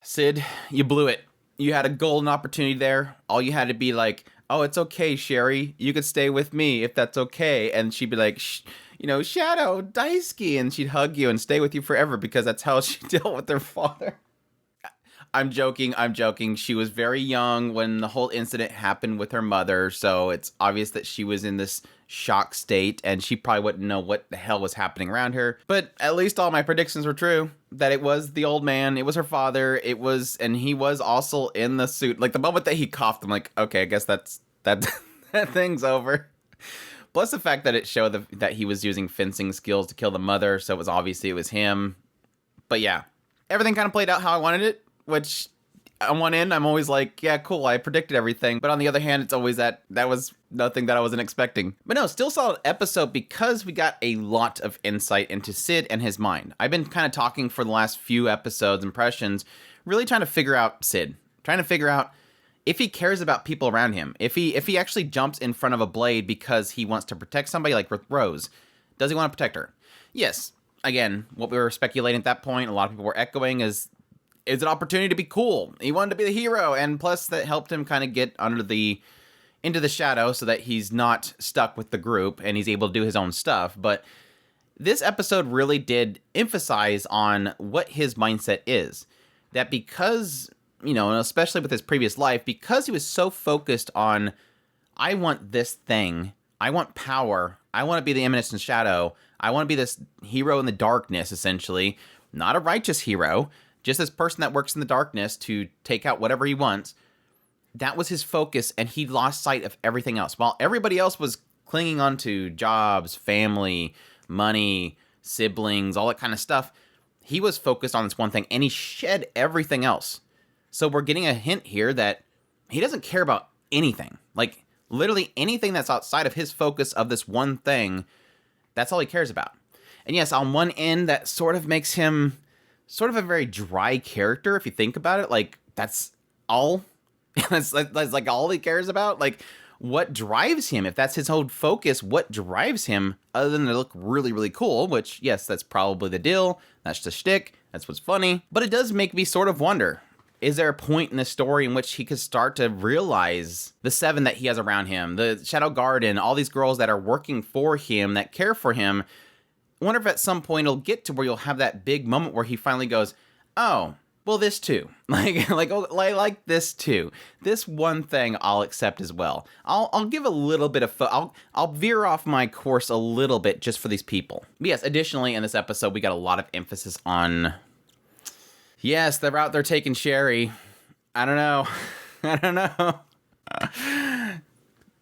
Sid, you blew it. You had a golden opportunity there. All you had to be like, oh, it's okay, Sherry. You could stay with me if that's okay. And she'd be like, Shadow, Daisuke. And she'd hug you and stay with you forever because that's how she dealt with her father. I'm joking. I'm joking. She was very young when the whole incident happened with her mother. So it's obvious that she was in this shock state and she probably wouldn't know what the hell was happening around her. But at least all my predictions were true. That it was the old man. It was her father. And he was also in the suit. Like the moment that he coughed, I'm like, okay, I guess that thing's over. Plus the fact that it showed that he was using fencing skills to kill the mother. So it was him. But yeah, everything kind of played out how I wanted it. Which, on one end, I'm always like, yeah, cool, I predicted everything. But on the other hand, it's always that was nothing that I wasn't expecting. But no, still solid episode because we got a lot of insight into Sid and his mind. I've been kind of talking for the last few episodes, impressions, really trying to figure out Sid. Trying to figure out if he cares about people around him. If he actually jumps in front of a blade because he wants to protect somebody, like with Rose. Does he want to protect her? Yes. Again, what we were speculating at that point, a lot of people were echoing is an opportunity to be cool. He wanted to be the hero, and plus that helped him kind of get into the shadow so that he's not stuck with the group and he's able to do his own stuff. But this episode really did emphasize on what his mindset is. That because, and especially with his previous life, because he was so focused on, I want this thing, I want power, I want to be the Eminence in Shadow, I want to be this hero in the darkness, essentially, not a righteous hero, just this person that works in the darkness to take out whatever he wants. That was his focus, and he lost sight of everything else. While everybody else was clinging on to jobs, family, money, siblings, all that kind of stuff, he was focused on this one thing, and he shed everything else. So we're getting a hint here that he doesn't care about anything. Like, literally anything that's outside of his focus of this one thing, that's all he cares about. And yes, on one end, that sort of makes him sort of a very dry character, if you think about it. Like, that's all. that's like all he cares about. Like, what drives him? If that's his whole focus, what drives him other than to look really, really cool? Which, yes, that's probably the deal. That's the shtick. That's what's funny. But it does make me sort of wonder, is there a point in the story in which he could start to realize the seven that he has around him, the Shadow Garden, all these girls that are working for him, that care for him? I wonder if at some point it'll get to where you'll have that big moment where he finally goes, oh, well, this too. like this too. This one thing I'll accept as well. I'll give a little bit of I'll veer off my course a little bit just for these people. But yes, additionally in this episode we got a lot of emphasis on, yes, they're out there taking Sherry. I don't know. I don't know.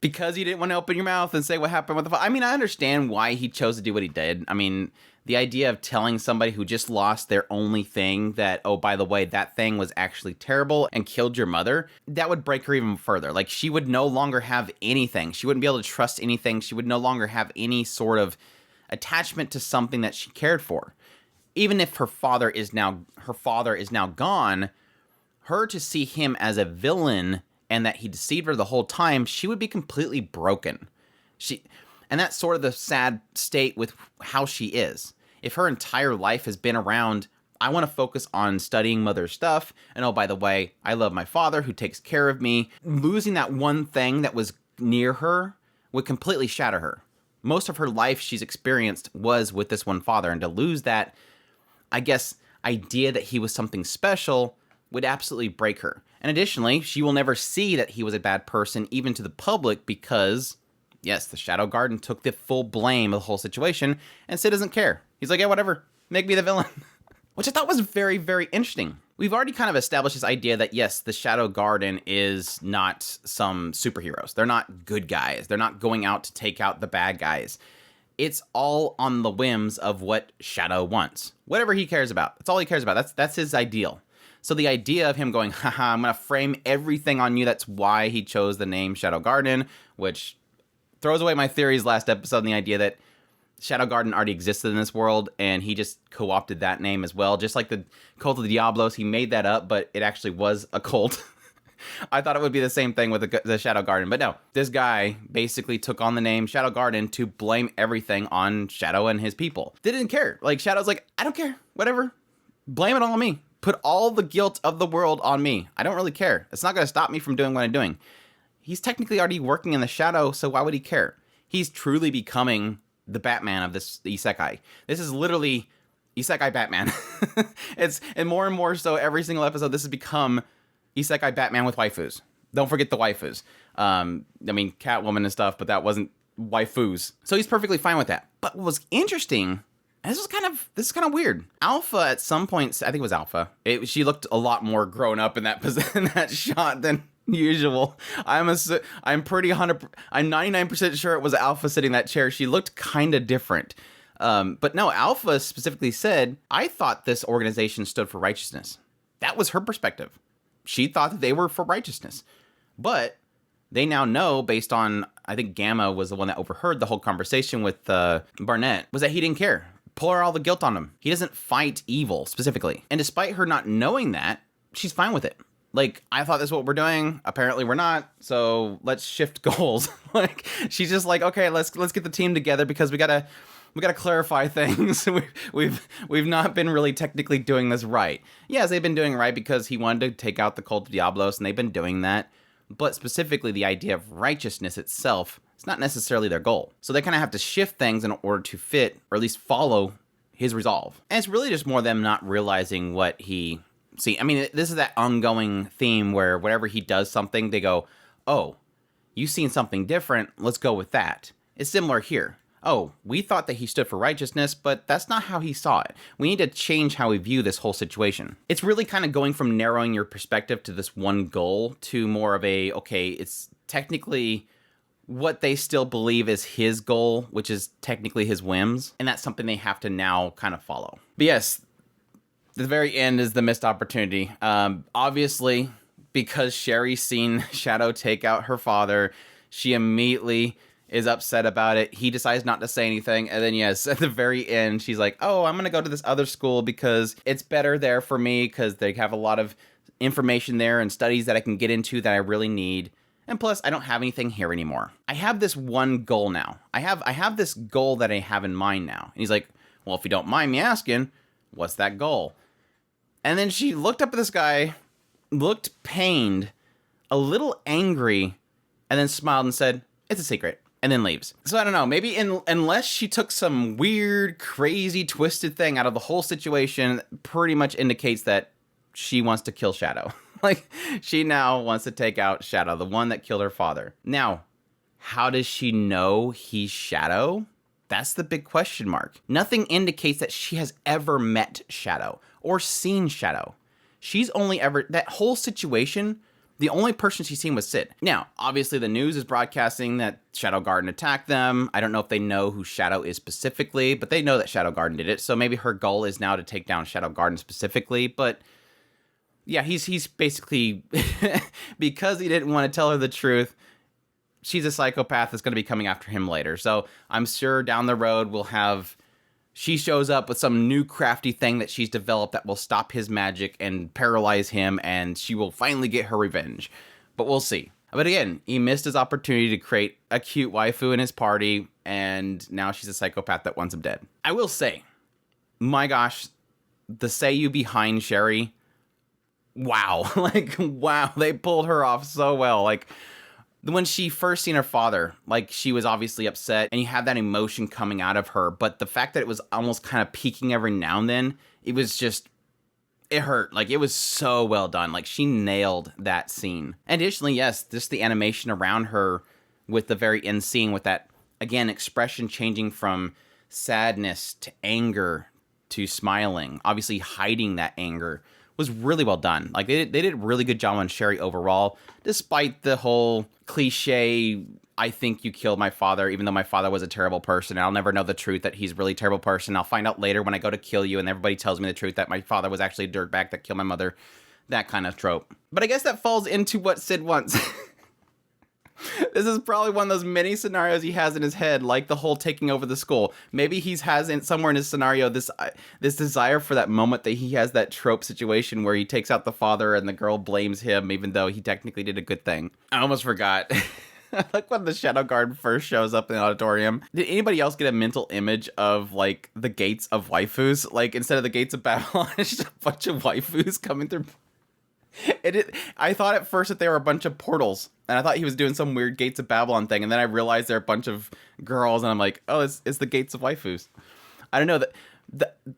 Because you didn't want to open your mouth and say what happened with the I mean, I understand why he chose to do what he did. I mean, the idea of telling somebody who just lost their only thing that, oh, by the way, that thing was actually terrible and killed your mother, that would break her even further. Like, she would no longer have anything. She wouldn't be able to trust anything. She would no longer have any sort of attachment to something that she cared for. Even if her father is now gone, her to see him as a villain and that he deceived her the whole time, she would be completely broken. And that's sort of the sad state with how she is. If her entire life has been around, I want to focus on studying mother's stuff, and oh, by the way, I love my father who takes care of me, losing that one thing that was near her would completely shatter her. Most of her life she's experienced was with this one father, and to lose that, I guess, idea that he was something special would absolutely break her. And additionally, she will never see that he was a bad person, even to the public, because, yes, the Shadow Garden took the full blame of the whole situation, and Sid doesn't care. He's like, yeah, whatever, make me the villain. Which I thought was very, very interesting. We've already kind of established this idea that, yes, the Shadow Garden is not some superheroes. They're not good guys. They're not going out to take out the bad guys. It's all on the whims of what Shadow wants. Whatever he cares about. That's all he cares about. That's his ideal. So the idea of him going, haha, I'm going to frame everything on you, that's why he chose the name Shadow Garden, which throws away my theories last episode and the idea that Shadow Garden already existed in this world, and he just co-opted that name as well. Just like the Cult of the Diablos, he made that up, but it actually was a cult. I thought it would be the same thing with the Shadow Garden, but no. This guy basically took on the name Shadow Garden to blame everything on Shadow and his people. They didn't care. Like, Shadow's like, I don't care. Whatever. Blame it all on me. put all the guilt of the world on me. I don't really care. It's not going to stop me from doing what I'm doing. He's technically already working in the shadow, so why would he care? He's truly becoming the Batman of this isekai. This is literally isekai Batman. And more so every single episode, this has become isekai Batman with waifus. Don't forget the waifus. I mean, Catwoman and stuff, but that wasn't waifus. So he's perfectly fine with that. But what was interesting, and this is kind of weird. Alpha at some points, I think it was Alpha. She looked a lot more grown up in that in that shot than usual. I'm 99% sure it was Alpha sitting in that chair. She looked kind of different. But no, Alpha specifically said, I thought this organization stood for righteousness. That was her perspective. She thought that they were for righteousness. But they now know, based on, I think Gamma was the one that overheard the whole conversation with Barnett, was that he didn't care. Pour all the guilt on him. He doesn't fight evil, specifically. And despite her not knowing that, she's fine with it. Like, I thought this is what we're doing. Apparently we're not. So let's shift goals. Like, she's just like, okay, let's get the team together because we gotta clarify things. We've not been really technically doing this right. Yes, they've been doing it right because he wanted to take out the cult of Diablos, and they've been doing that. But specifically, the idea of righteousness itself is not necessarily their goal. So they kind of have to shift things in order to fit, or at least follow, his resolve. And it's really just more them not realizing what he... See, I mean, this is that ongoing theme where whenever he does something, they go, oh, you've seen something different, let's go with that. It's similar here. Oh, we thought that he stood for righteousness, but that's not how he saw it. We need to change how we view this whole situation. It's really kind of going from narrowing your perspective to this one goal to more of a, okay, it's technically what they still believe is his goal, which is technically his whims, and that's something they have to now kind of follow. But yes, the very end is the missed opportunity. Obviously, because Sherry's seen Shadow take out her father, she immediately is upset about it. He decides not to say anything. And then, yes, at the very end, she's like, oh, I'm going to go to this other school because it's better there for me because they have a lot of information there and studies that I can get into that I really need. And plus, I don't have anything here anymore. I have this one goal now. I have this goal that I have in mind now. And he's like, well, if you don't mind me asking, what's that goal? And then she looked up at this guy, looked pained, a little angry, and then smiled and said, it's a secret. And then leaves. So I don't know, maybe unless she took some weird, crazy, twisted thing out of the whole situation, pretty much indicates that she wants to kill Shadow. Like, she now wants to take out Shadow, the one that killed her father. Now, how does she know he's Shadow? That's the big question mark. Nothing indicates that she has ever met Shadow or seen Shadow. She's only ever, that whole situation, the only person she's seen was Sid. Now, obviously the news is broadcasting that Shadow Garden attacked them. I don't know if they know who Shadow is specifically, but they know that Shadow Garden did it. So maybe her goal is now to take down Shadow Garden specifically. But yeah, he's basically, because he didn't want to tell her the truth, she's a psychopath that's going to be coming after him later. So I'm sure down the road we'll have... She shows up with some new crafty thing that she's developed that will stop his magic and paralyze him, and she will finally get her revenge. But we'll see. But again, he missed his opportunity to create a cute waifu in his party, and now she's a psychopath that wants him dead. I will say, my gosh, the seiyuu behind Sherry, wow. Like, wow, they pulled her off so well. Like, when she first seen her father, like, she was obviously upset, and you have that emotion coming out of her, but the fact that it was almost kind of peaking every now and then, it was just, it hurt. Like, it was so well done. Like, she nailed that scene. Additionally, yes, just the animation around her with the very end scene with that, again, expression changing from sadness to anger to smiling, obviously hiding that anger, was really well done. Like, they did a really good job on Sherry overall, despite the whole cliche, I think you killed my father, even though my father was a terrible person. I'll never know the truth that he's a really terrible person. I'll find out later when I go to kill you and everybody tells me the truth that my father was actually a dirtbag that killed my mother. That kind of trope. But I guess that falls into what Sid wants. This is probably one of those many scenarios he has in his head, like the whole taking over the school. Maybe he has somewhere in his scenario this desire for that moment that he has that trope situation where he takes out the father and the girl blames him, even though he technically did a good thing. I almost forgot. I like when the Shadow Guard first shows up in the auditorium. Did anybody else get a mental image of like the gates of waifus? Like instead of the gates of Babylon, it's just a bunch of waifus coming through. I thought at first that they were a bunch of portals, and I thought he was doing some weird gates of Babylon thing, and then I realized they're a bunch of girls, and I'm like, oh, it's the gates of waifus. I don't know that.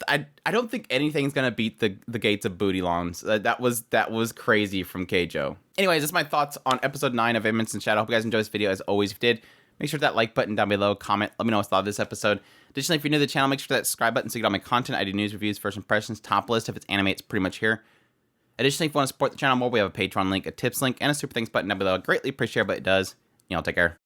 I don't think anything's gonna beat the gates of booty lawns. That was crazy from Keijo. Anyways, that's my thoughts on episode 9 of Eminence and Shadow. Hope you guys enjoyed this video. As always, if you did, make sure to hit that like button down below. Comment. Let me know what you thought of this episode. Additionally, if you're new to the channel, make sure to hit that subscribe button so you get all my content. I do news, reviews, first impressions, top list. If it's anime, it's pretty much here. Additionally, if you want to support the channel more, we have a Patreon link, a tips link, and a super thanks button down below. I greatly appreciate it, but it does. Take care.